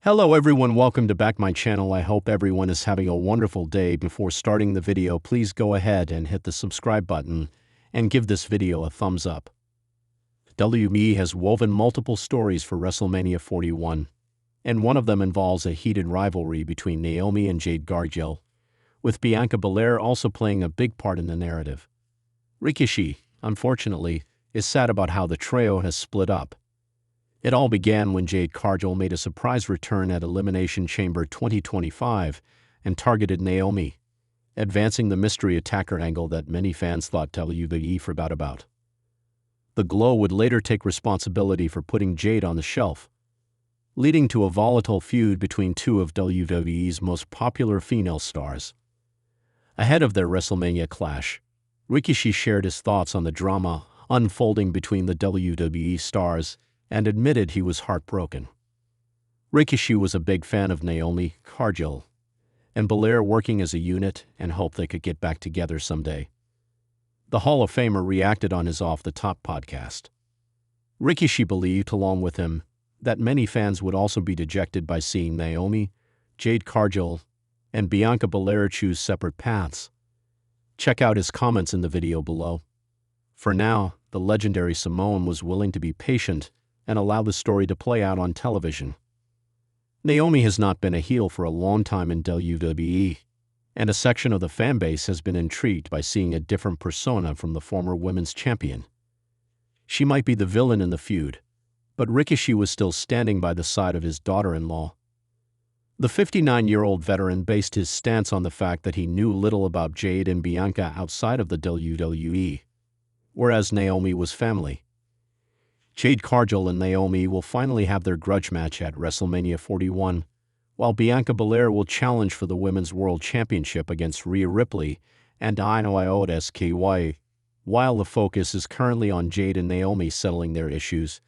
Hello everyone, welcome to back my channel. I hope everyone is having a wonderful day. Before starting the video, please go ahead and hit the subscribe button and give this video a thumbs up. WWE has woven multiple stories for WrestleMania 41, and one of them involves a heated rivalry between Naomi and Jade Cargill, with Bianca Belair also playing a big part in the narrative. Rikishi, unfortunately, is sad about how the trio has split up. It all began when Jade Cargill made a surprise return at Elimination Chamber 2025 and targeted Naomi, advancing the mystery attacker angle that many fans thought WWE forgot about. The Glow would later take responsibility for putting Jade on the shelf, leading to a volatile feud between two of WWE's most popular female stars. Ahead of their WrestleMania clash, Rikishi shared his thoughts on the drama unfolding between the WWE stars and admitted he was heartbroken. Rikishi was a big fan of Naomi, Cargill, and Belair working as a unit and hoped they could get back together someday. The Hall of Famer reacted on his Off the Top podcast. Rikishi believed, along with him, that many fans would also be dejected by seeing Naomi, Jade Cargill, and Bianca Belair choose separate paths. Check out his comments in the video below. For now, the legendary Samoan was willing to be patient and allow the story to play out on television. Naomi has not been a heel for a long time in WWE, and a section of the fanbase has been intrigued by seeing a different persona from the former women's champion. She might be the villain in the feud, but Rikishi was still standing by the side of his daughter-in-law. The 59-year-old veteran based his stance on the fact that he knew little about Jade and Bianca outside of the WWE, whereas Naomi was family. Jade Cargill and Naomi will finally have their grudge match at WrestleMania 41, while Bianca Belair will challenge for the Women's World Championship against Rhea Ripley and Io Sky. While the focus is currently on Jade and Naomi settling their issues,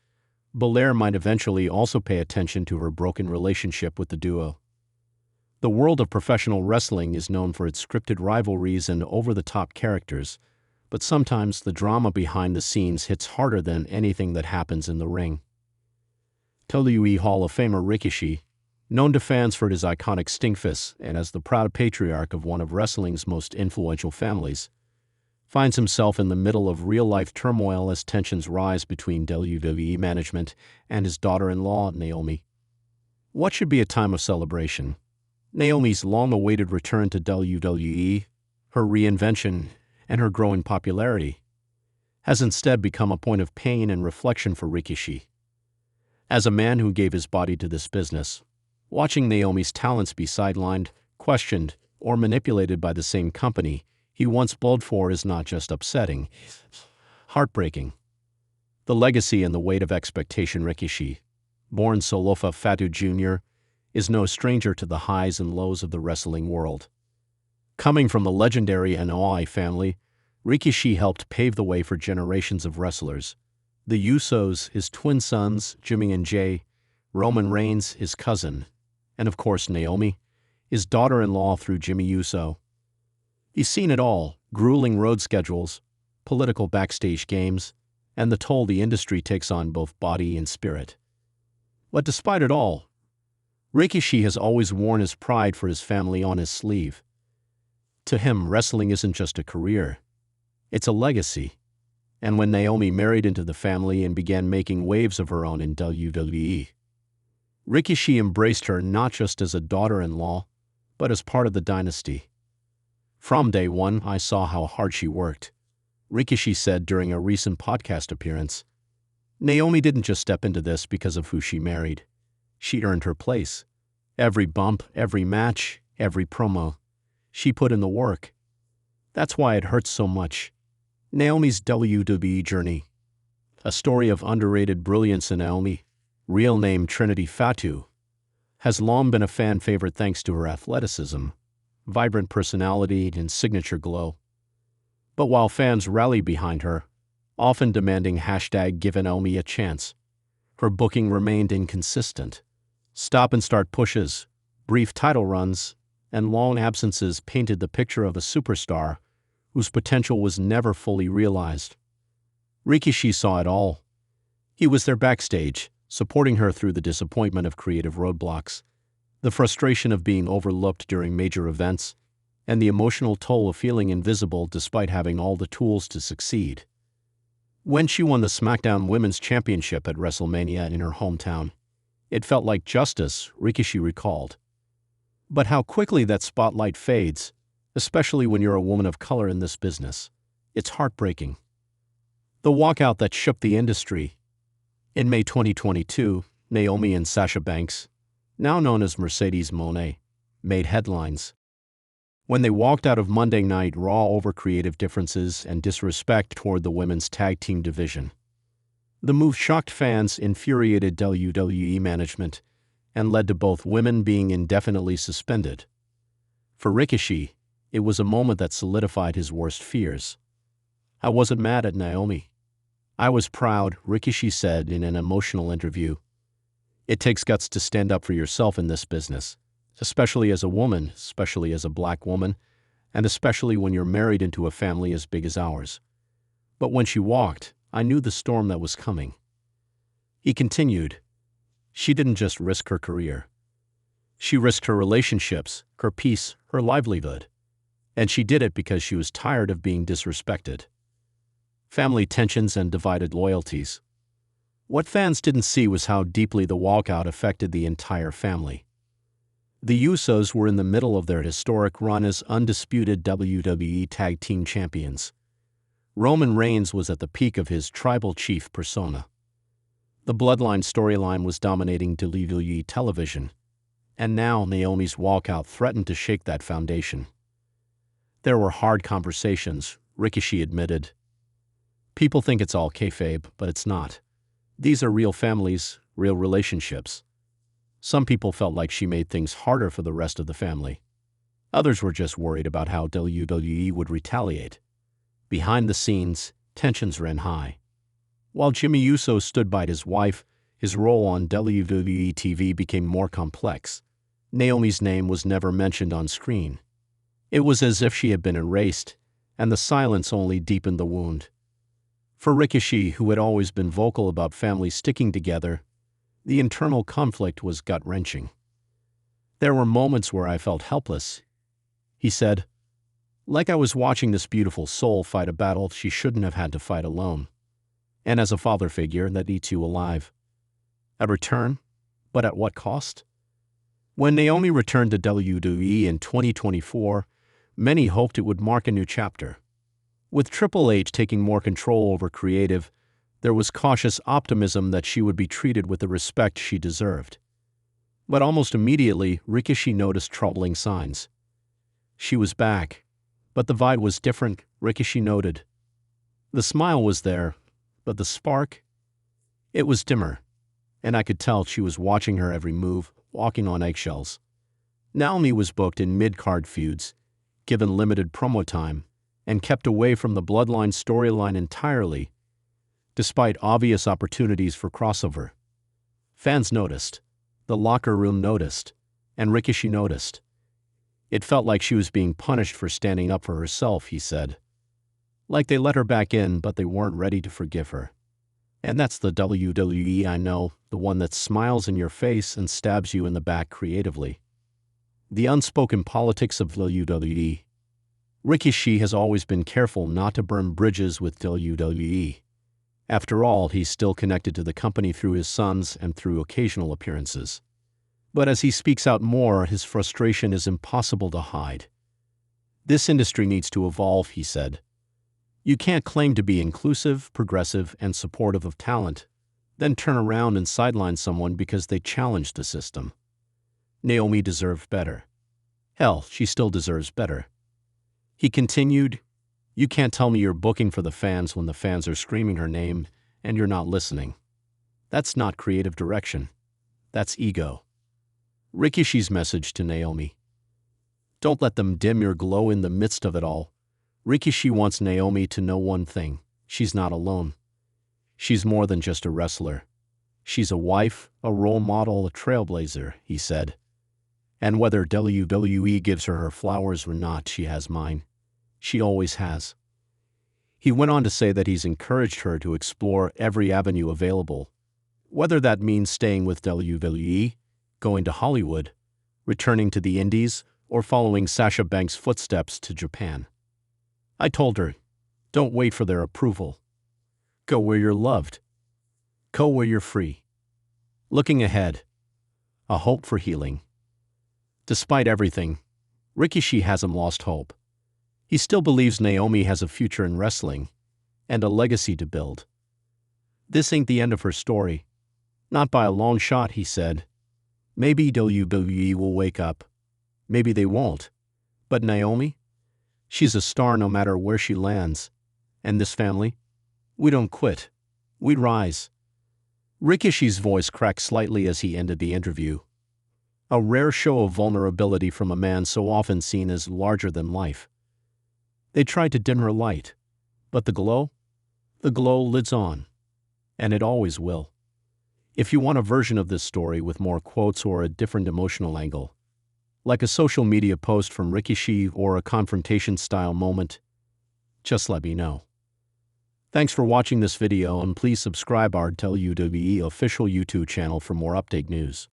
Belair might eventually also pay attention to her broken relationship with the duo. The world of professional wrestling is known for its scripted rivalries and over-the-top characters, but sometimes the drama behind the scenes hits harder than anything that happens in the ring. WWE Hall of Famer Rikishi, known to fans for his iconic stinkfist and as the proud patriarch of one of wrestling's most influential families, finds himself in the middle of real-life turmoil as tensions rise between WWE management and his daughter-in-law, Naomi. What should be a time of celebration? Naomi's long-awaited return to WWE, her reinvention, and her growing popularity, has instead become a point of pain and reflection for Rikishi. As a man who gave his body to this business, watching Naomi's talents be sidelined, questioned, or manipulated by the same company he once bled for is not just upsetting, it's heartbreaking. The legacy and the weight of expectation. Rikishi, born Solofa Fatu Jr., is no stranger to the highs and lows of the wrestling world. Coming from the legendary Naomi family, Rikishi helped pave the way for generations of wrestlers. The Usos, his twin sons, Jimmy and Jay, Roman Reigns, his cousin, and of course Naomi, his daughter-in-law through Jimmy Uso. He's seen it all: grueling road schedules, political backstage games, and the toll the industry takes on both body and spirit. But despite it all, Rikishi has always worn his pride for his family on his sleeve. To him, wrestling isn't just a career, it's a legacy. And when Naomi married into the family and began making waves of her own in WWE, Rikishi embraced her not just as a daughter-in-law, but as part of the dynasty. "From day one, I saw how hard she worked," Rikishi said during a recent podcast appearance. Naomi didn't just step into this because of who she married. She earned her place. Every bump, every match, every promo, she put in the work. That's why it hurts so much. Naomi's WWE journey. A story of underrated brilliance. In Naomi, real name Trinity Fatu, has long been a fan favorite thanks to her athleticism, vibrant personality, and signature glow. But while fans rally behind her, often demanding #Give Naomi a chance, her booking remained inconsistent. Stop-and-start pushes, brief title runs, and long absences painted the picture of a superstar whose potential was never fully realized. Rikishi saw it all. He was there backstage, supporting her through the disappointment of creative roadblocks, the frustration of being overlooked during major events, and the emotional toll of feeling invisible despite having all the tools to succeed. When she won the SmackDown Women's Championship at WrestleMania in her hometown, it felt like justice, Rikishi recalled. But how quickly that spotlight fades, especially when you're a woman of color in this business. It's heartbreaking. The walkout that shook the industry. In May 2022, Naomi and Sasha Banks, now known as Mercedes Moné, made headlines when they walked out of Monday Night Raw over creative differences and disrespect toward the women's tag team division. The move shocked fans, infuriated WWE management, and led to both women being indefinitely suspended. For Rikishi, it was a moment that solidified his worst fears. "I wasn't mad at Naomi. I was proud," Rikishi said in an emotional interview. "It takes guts to stand up for yourself in this business, especially as a woman, especially as a black woman, and especially when you're married into a family as big as ours. But when she walked, I knew the storm that was coming." He continued, "She didn't just risk her career. She risked her relationships, her peace, her livelihood. And she did it because she was tired of being disrespected." Family tensions and divided loyalties. What fans didn't see was how deeply the walkout affected the entire family. The Usos were in the middle of their historic run as undisputed WWE Tag Team Champions. Roman Reigns was at the peak of his tribal chief persona. The Bloodline storyline was dominating WWE television, and now Naomi's walkout threatened to shake that foundation. "There were hard conversations," Rikishi admitted. "People think it's all kayfabe, but it's not. These are real families, real relationships. Some people felt like she made things harder for the rest of the family. Others were just worried about how WWE would retaliate." Behind the scenes, tensions ran high. While Jimmy Uso stood by his wife, his role on WWE TV became more complex. Naomi's name was never mentioned on screen. It was as if she had been erased, and the silence only deepened the wound. For Rikishi, who had always been vocal about families sticking together, the internal conflict was gut-wrenching. "There were moments where I felt helpless," he said. "Like I was watching this beautiful soul fight a battle she shouldn't have had to fight alone. And as a father figure, that eats you alive. A return? But at what cost?" When Naomi returned to WWE in 2024, many hoped it would mark a new chapter. With Triple H taking more control over creative, there was cautious optimism that she would be treated with the respect she deserved. But almost immediately, Rikishi noticed troubling signs. She was back, but the vibe was different, Rikishi noted. The smile was there, but the spark? It was dimmer, and I could tell she was watching her every move, walking on eggshells. Naomi was booked in mid-card feuds, given limited promo time, and kept away from the Bloodline storyline entirely, despite obvious opportunities for crossover. Fans noticed, the locker room noticed, and Rikishi noticed. It felt like she was being punished for standing up for herself, he said. Like they let her back in, but they weren't ready to forgive her. And that's the WWE I know, the one that smiles in your face and stabs you in the back creatively. The unspoken politics of WWE. Rikishi has always been careful not to burn bridges with WWE. After all, he's still connected to the company through his sons and through occasional appearances. But as he speaks out more, his frustration is impossible to hide. This industry needs to evolve, he said. You can't claim to be inclusive, progressive, and supportive of talent, then turn around and sideline someone because they challenged the system. Naomi deserved better. Hell, she still deserves better. He continued, "You can't tell me you're booking for the fans when the fans are screaming her name and you're not listening. That's not creative direction. That's ego." Rikishi's message to Naomi. Don't let them dim your glow in the midst of it all. Rikishi wants Naomi to know one thing. She's not alone. She's more than just a wrestler. She's a wife, a role model, a trailblazer, he said. And whether WWE gives her flowers or not, she has mine. She always has. He went on to say that he's encouraged her to explore every avenue available, Whether that means staying with WWE, going to Hollywood, returning to the Indies, or following Sasha Banks' footsteps to Japan. I told her, don't wait for their approval. Go where you're loved. Go where you're free. Looking ahead, a hope for healing. Despite everything, Rikishi hasn't lost hope. He still believes Naomi has a future in wrestling and a legacy to build. This ain't the end of her story. Not by a long shot, he said. Maybe WWE will wake up. Maybe they won't. But Naomi? She's a star no matter where she lands. And this family? We don't quit. We rise. Rikishi's voice cracked slightly as he ended the interview. A rare show of vulnerability from a man so often seen as larger than life. They tried to dim her light, but the glow lives on. And it always will. If you want a version of this story with more quotes or a different emotional angle, like a social media post from Rikishi or a confrontation-style moment, just let me know. Thanks for watching this video and please subscribe our WWE official YouTube channel for more update news.